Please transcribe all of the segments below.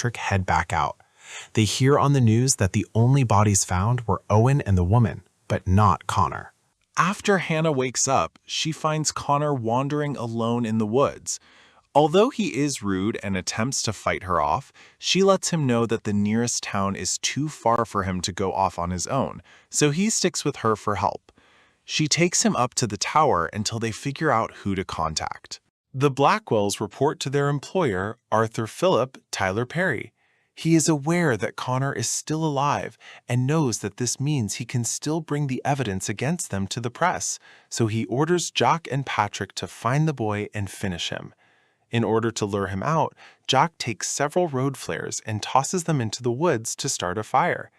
Patrick head back out. They hear on the news that the only bodies found were Owen and the woman, but not Connor. After Hannah wakes up, she finds Connor wandering alone in the woods. Although he is rude and attempts to fight her off, she lets him know that the nearest town is too far for him to go off on his own, so he sticks with her for help. She takes him up to the tower until they figure out who to contact. The Blackwells report to their employer, Arthur Philip Tyler Perry. He is aware that Connor is still alive and knows that this means he can still bring the evidence against them to the press, so he orders Jock and Patrick to find the boy and finish him. In order to lure him out, Jock takes several road flares and tosses them into the woods to start a fire.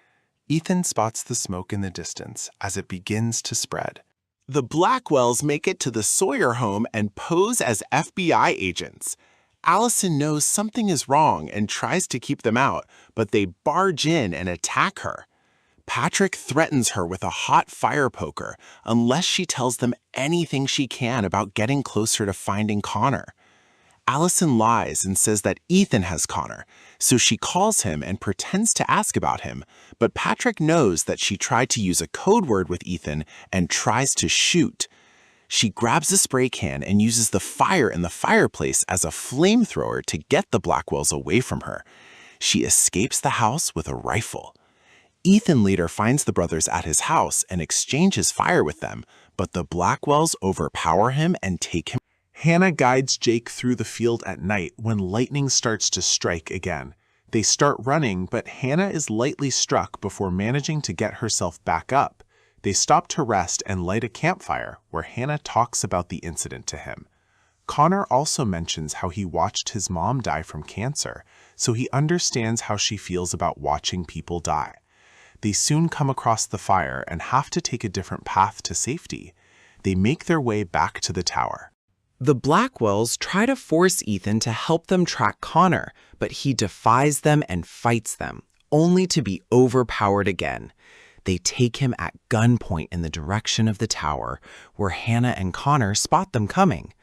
Ethan spots the smoke in the distance as it begins to spread. The Blackwells make it to the Sawyer home and pose as FBI agents. Allison knows something is wrong and tries to keep them out, but they barge in and attack her. Patrick threatens her with a hot fire poker unless she tells them anything she can about getting closer to finding Connor. Allison lies and says that Ethan has Connor, so she calls him and pretends to ask about him, but Patrick knows that she tried to use a code word with Ethan and tries to shoot. She grabs a spray can and uses the fire in the fireplace as a flamethrower to get the Blackwells away from her. She escapes the house with a rifle. Ethan later finds the brothers at his house and exchanges fire with them, but the Blackwells overpower him and take him. Hannah guides Jake through the field at night when lightning starts to strike again. They start running, but Hannah is lightly struck before managing to get herself back up. They stop to rest and light a campfire where Hannah talks about the incident to him. Connor also mentions how he watched his mom die from cancer, so he understands how she feels about watching people die. They soon come across the fire and have to take a different path to safety. They make their way back to the tower. The Blackwells try to force Ethan to help them track Connor, but he defies them and fights them, only to be overpowered again. They take him at gunpoint in the direction of the tower, where Hannah and Connor spot them coming.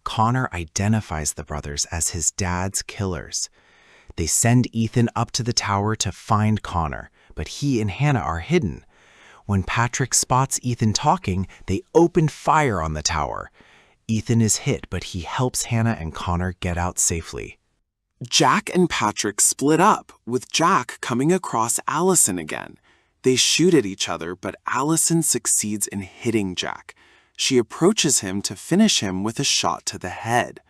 Connor identifies the brothers as his dad's killers. They send Ethan up to the tower to find Connor, but he and Hannah are hidden. When Patrick spots Ethan talking, they open fire on the tower. Ethan is hit, but he helps Hannah and Connor get out safely. Jack and Patrick split up, with Jack coming across Allison again. They shoot at each other, but Allison succeeds in hitting Jack. She approaches him to finish him with a shot to the head.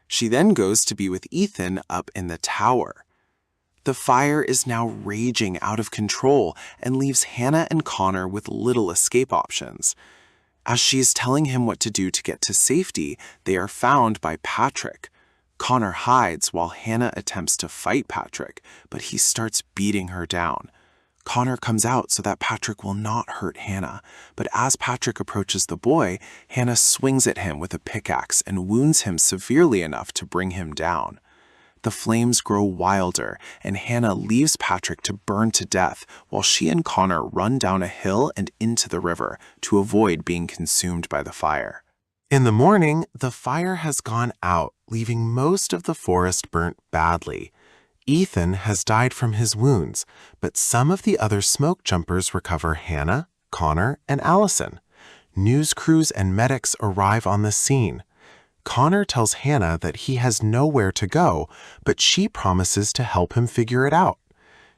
She then goes to be with Ethan up in the tower. The fire is now raging out of control and leaves Hannah and Connor with little escape options. As she is telling him what to do to get to safety, they are found by Patrick. Connor hides while Hannah attempts to fight Patrick, but he starts beating her down. Connor comes out so that Patrick will not hurt Hannah, but as Patrick approaches the boy, Hannah swings at him with a pickaxe and wounds him severely enough to bring him down. The flames grow wilder, and Hannah leaves Patrick to burn to death while she and Connor run down a hill and into the river to avoid being consumed by the fire. In the morning, the fire has gone out, leaving most of the forest burnt badly. Ethan has died from his wounds, but some of the other smoke jumpers recover Hannah, Connor, and Allison. News crews and medics arrive on the scene. Connor tells Hannah that he has nowhere to go, but she promises to help him figure it out.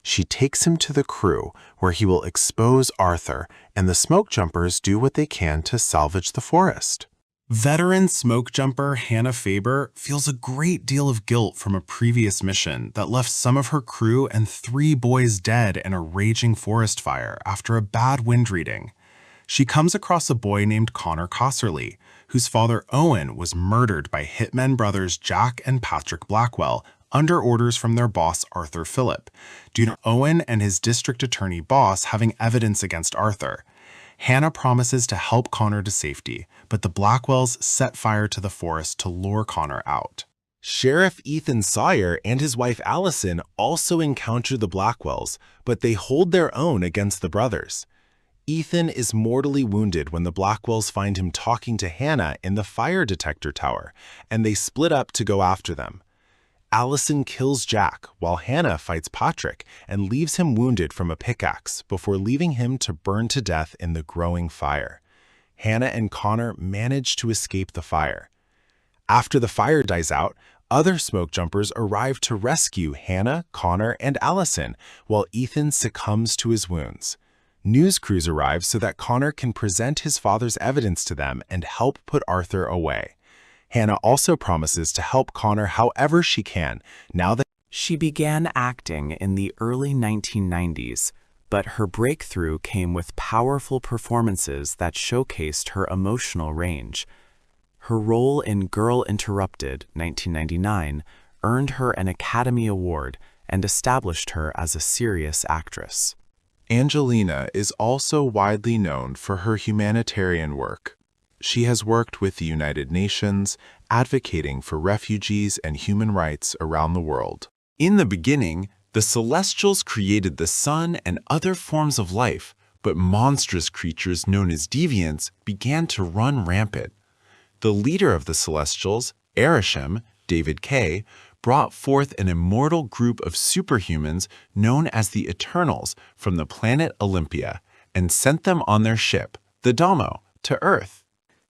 She takes him to the crew, where he will expose Arthur, and the smoke jumpers do what they can to salvage the forest. Veteran smoke jumper Hannah Faber feels a great deal of guilt from a previous mission that left some of her crew and 3 boys dead in a raging forest fire after a bad wind reading. She comes across a boy named Connor Cosserly, whose father Owen was murdered by hitmen brothers Jack and Patrick Blackwell under orders from their boss Arthur Philip, due to Owen and his district attorney boss having evidence against Arthur. Hannah promises to help Connor to safety, but the Blackwells set fire to the forest to lure Connor out. Sheriff Ethan Sawyer and his wife Allison also encounter the Blackwells, but they hold their own against the brothers. Ethan is mortally wounded when the Blackwells find him talking to Hannah in the fire detector tower, and they split up to go after them. Allison kills Jack while Hannah fights Patrick and leaves him wounded from a pickaxe before leaving him to burn to death in the growing fire. Hannah and Connor manage to escape the fire. After the fire dies out, other smoke jumpers arrive to rescue Hannah, Connor, and Allison while Ethan succumbs to his wounds. News crews arrive so that Connor can present his father's evidence to them and help put Arthur away. Hannah also promises to help Connor however she can now that she began acting in the early 1990s, but her breakthrough came with powerful performances that showcased her emotional range. Her role in Girl Interrupted, 1999, earned her an Academy Award and established her as a serious actress. Angelina is also widely known for her humanitarian work. She has worked with the United Nations, advocating for refugees and human rights around the world. In the beginning, the Celestials created the sun and other forms of life, but monstrous creatures known as deviants began to run rampant. The leader of the Celestials, Arishem, David K., brought forth an immortal group of superhumans known as the Eternals from the planet Olympia and sent them on their ship, the Domo, to Earth.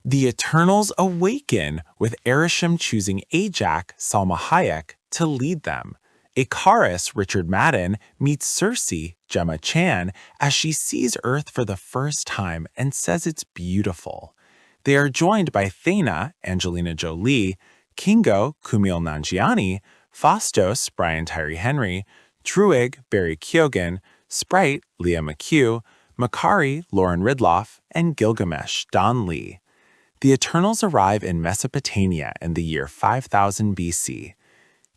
The Eternals awaken, with Arishem choosing Ajak, Salma Hayek, to lead them. Icarus, Richard Madden, meets Circe, Gemma Chan, as she sees Earth for the first time and says it's beautiful. They are joined by Thena, Angelina Jolie, Kingo, Kumail Nanjiani, Phastos, Brian Tyree Henry, Druig, Barry Keoghan, Sprite, Leah McHugh, Makari, Lauren Ridloff, and Gilgamesh, Don Lee. The Eternals arrive in Mesopotamia in the year 5000 BC.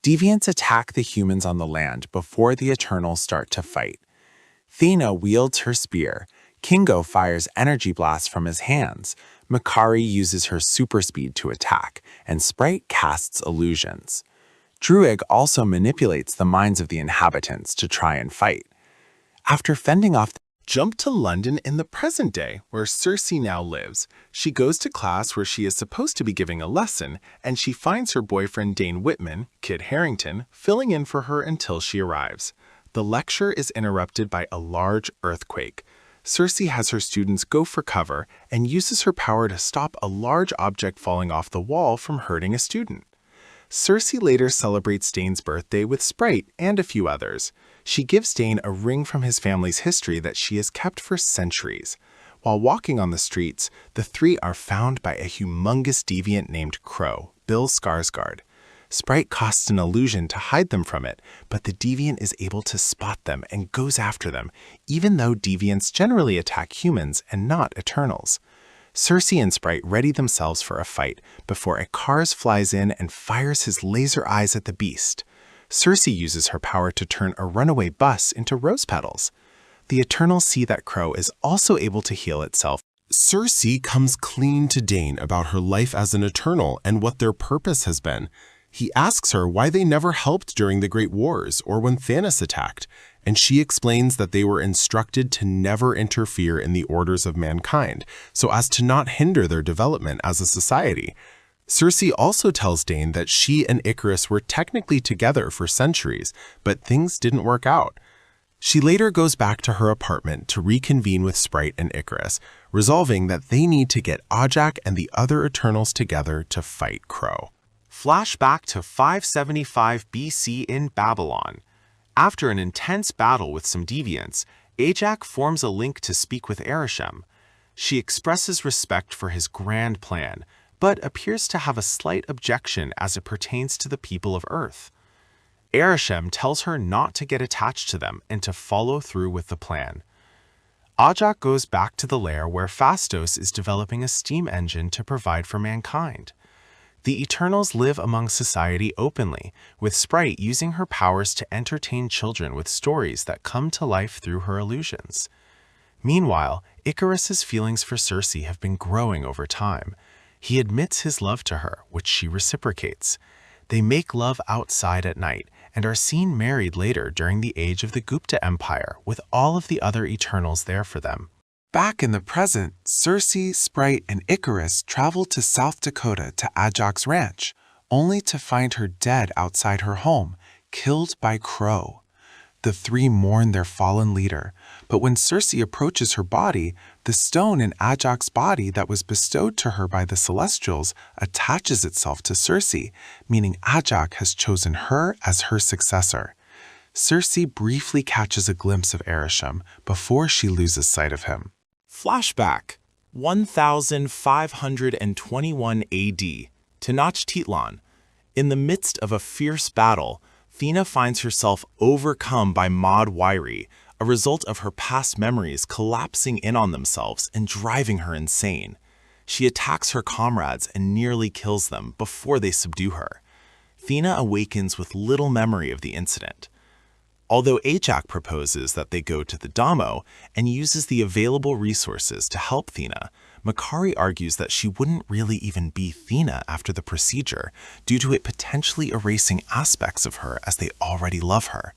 Deviants attack the humans on the land before the Eternals start to fight. Thena wields her spear, Kingo fires energy blasts from his hands, Makari uses her super speed to attack, and Sprite casts illusions. Druig also manipulates the minds of the inhabitants to try and fight. After fending off Jump to London in the present day, where Circe now lives. She goes to class where she is supposed to be giving a lesson, and she finds her boyfriend Dane Whitman, Kit Harington, filling in for her until she arrives. The lecture is interrupted by a large earthquake. Circe has her students go for cover and uses her power to stop a large object falling off the wall from hurting a student. Circe later celebrates Dane's birthday with Sprite and a few others. She gives Dane a ring from his family's history that she has kept for centuries. While walking on the streets, the three are found by a humongous deviant named Crow, Bill Skarsgård. Sprite casts an illusion to hide them from it, but the deviant is able to spot them and goes after them, even though deviants generally attack humans and not Eternals. Circe and Sprite ready themselves for a fight before Icarus flies in and fires his laser eyes at the beast. Circe uses her power to turn a runaway bus into rose petals. The Eternals see that Crow is also able to heal itself. Circe comes clean to Dane about her life as an Eternal and what their purpose has been. He asks her why they never helped during the Great Wars or when Thanos attacked, and she explains that they were instructed to never interfere in the orders of mankind, so as to not hinder their development as a society. Circe also tells Dane that she and Icarus were technically together for centuries, but things didn't work out. She later goes back to her apartment to reconvene with Sprite and Icarus, resolving that they need to get Ajak and the other Eternals together to fight Crow. Flashback to 575 BC in Babylon. After an intense battle with some deviants, Ajak forms a link to speak with Arishem. She expresses respect for his grand plan, but appears to have a slight objection as it pertains to the people of Earth. Arishem tells her not to get attached to them and to follow through with the plan. Ajak goes back to the lair where Phastos is developing a steam engine to provide for mankind. The Eternals live among society openly, with Sprite using her powers to entertain children with stories that come to life through her illusions. Meanwhile, Icarus's feelings for Circe have been growing over time. He admits his love to her, which she reciprocates. They make love outside at night and are seen married later during the age of the Gupta Empire, with all of the other Eternals there for them. Back in the present, Circe, Sprite, and Icarus travel to South Dakota to Ajak's ranch, only to find her dead outside her home, killed by Crow. The three mourn their fallen leader, but when Circe approaches her body, the stone in Ajax's body that was bestowed to her by the Celestials attaches itself to Circe, meaning Ajax has chosen her as her successor. Circe briefly catches a glimpse of Ereshkigal before she loses sight of him. Flashback 1521 AD, Tenochtitlan. In the midst of a fierce battle, Thena finds herself overcome by Maud Wyrie, a result of her past memories collapsing in on themselves and driving her insane. She attacks her comrades and nearly kills them before they subdue her. Thena awakens with little memory of the incident. Although Ajax proposes that they go to the Damo and uses the available resources to help Thena, Makkari argues that she wouldn't really even be Thena after the procedure due to it potentially erasing aspects of her as they already love her.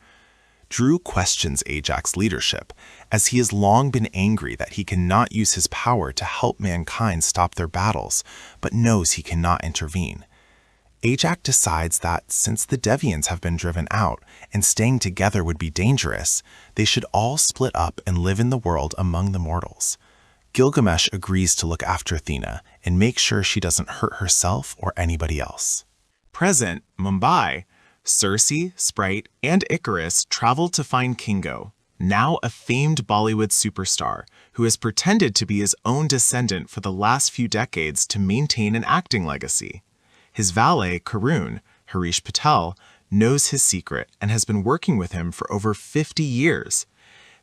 Drew questions Ajax's leadership, as he has long been angry that he cannot use his power to help mankind stop their battles, but knows he cannot intervene. Ajax decides that since the Deviants have been driven out and staying together would be dangerous, they should all split up and live in the world among the mortals. Gilgamesh agrees to look after Thena and make sure she doesn't hurt herself or anybody else. Present, Mumbai. Circe, Sprite, and Icarus travel to find Kingo, now a famed Bollywood superstar who has pretended to be his own descendant for the last few decades to maintain an acting legacy. His valet, Karun, Harish Patel, knows his secret and has been working with him for over 50 years.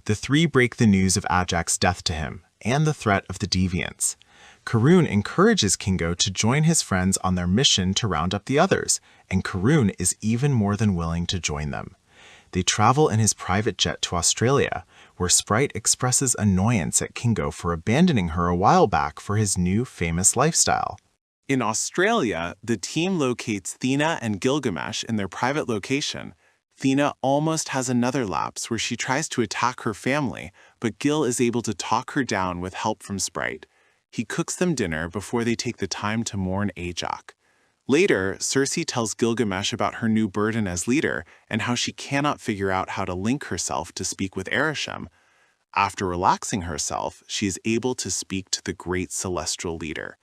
The three break the news of Ajax's death to him and the threat of the Deviants. Karun encourages Kingo to join his friends on their mission to round up the others, and Karun is even more than willing to join them. They travel in his private jet to Australia, where Sprite expresses annoyance at Kingo for abandoning her a while back for his new famous lifestyle. In Australia, the team locates Thena and Gilgamesh in their private location. Thena almost has another lapse where she tries to attack her family, but Gil is able to talk her down with help from Sprite. He cooks them dinner before they take the time to mourn Ajax. Later, Circe tells Gilgamesh about her new burden as leader and how she cannot figure out how to link herself to speak with Ereshkigal. After relaxing herself, she is able to speak to the great celestial leader.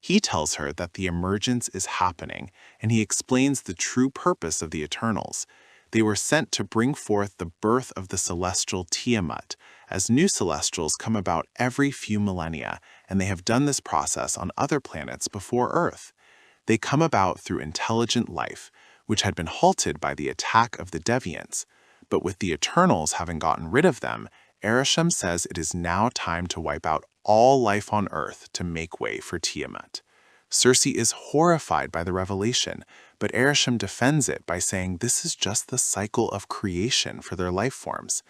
He tells her that the emergence is happening, and he explains the true purpose of the Eternals. They were sent to bring forth the birth of the celestial Tiamat, as new celestials come about every few millennia, and they have done this process on other planets before Earth. They come about through intelligent life, which had been halted by the attack of the Deviants. But with the Eternals having gotten rid of them, Ereshkigal says it is now time to wipe out all life on Earth to make way for Tiamat. Circe is horrified by the revelation, but Ereshkigal defends it by saying this is just the cycle of creation for their life forms.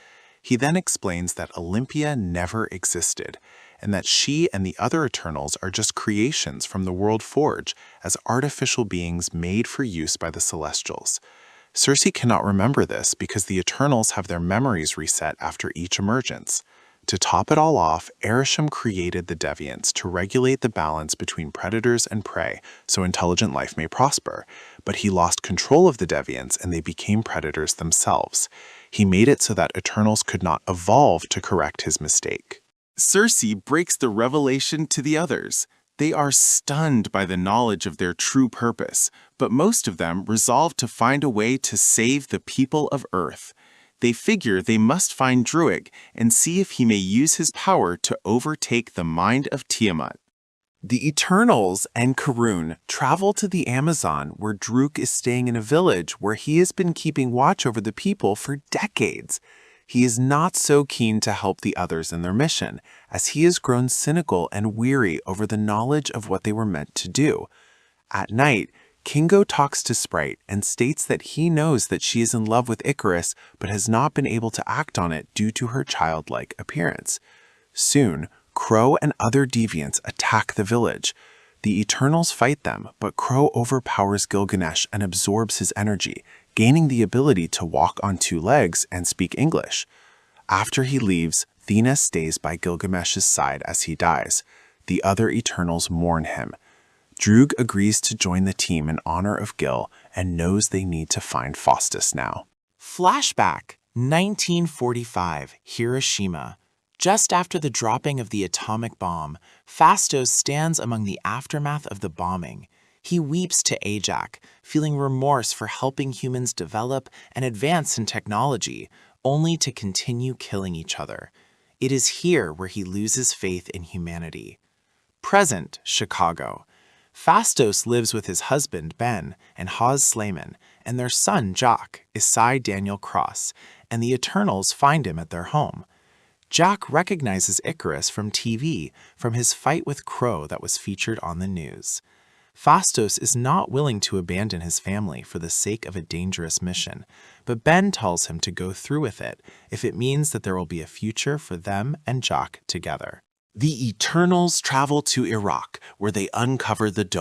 He then explains that Olympia never existed, and that she and the other Eternals are just creations from the World Forge as artificial beings made for use by the Celestials. Circe cannot remember this because the Eternals have their memories reset after each emergence. To top it all off, Ereshkigal created the Deviants to regulate the balance between predators and prey so intelligent life may prosper, but he lost control of the Deviants and they became predators themselves. He made it so that Eternals could not evolve to correct his mistake. Circe breaks the revelation to the others. They are stunned by the knowledge of their true purpose, but most of them resolve to find a way to save the people of Earth. They figure they must find Druig and see if he may use his power to overtake the mind of Tiamat. The Eternals and Karun travel to the Amazon where Druig is staying in a village where he has been keeping watch over the people for decades. He is not so keen to help the others in their mission, as he has grown cynical and weary over the knowledge of what they were meant to do. At night, Kingo talks to Sprite and states that he knows that she is in love with Icarus but has not been able to act on it due to her childlike appearance. Soon, Crow and other deviants attack the village. The Eternals fight them, but Crow overpowers Gilgamesh and absorbs his energy, gaining the ability to walk on two legs and speak English. After he leaves, Thena stays by Gilgamesh's side as he dies. The other Eternals mourn him. Droog agrees to join the team in honor of Gil and knows they need to find Faustus now. Flashback, 1945, Hiroshima. Just after the dropping of the atomic bomb, Fastos stands among the aftermath of the bombing. He weeps to Ajak, feeling remorse for helping humans develop and advance in technology, only to continue killing each other. It is here where he loses faith in humanity. Present, Chicago. Fastos lives with his husband, Ben, and Haz Slayman, and their son, Jock, Isai Daniel Cross, and the Eternals find him at their home. Jock recognizes Icarus from TV from his fight with Crow that was featured on the news. Fastos is not willing to abandon his family for the sake of a dangerous mission, but Ben tells him to go through with it if it means that there will be a future for them and Jock together. The Eternals travel to Iraq, where they uncover the dome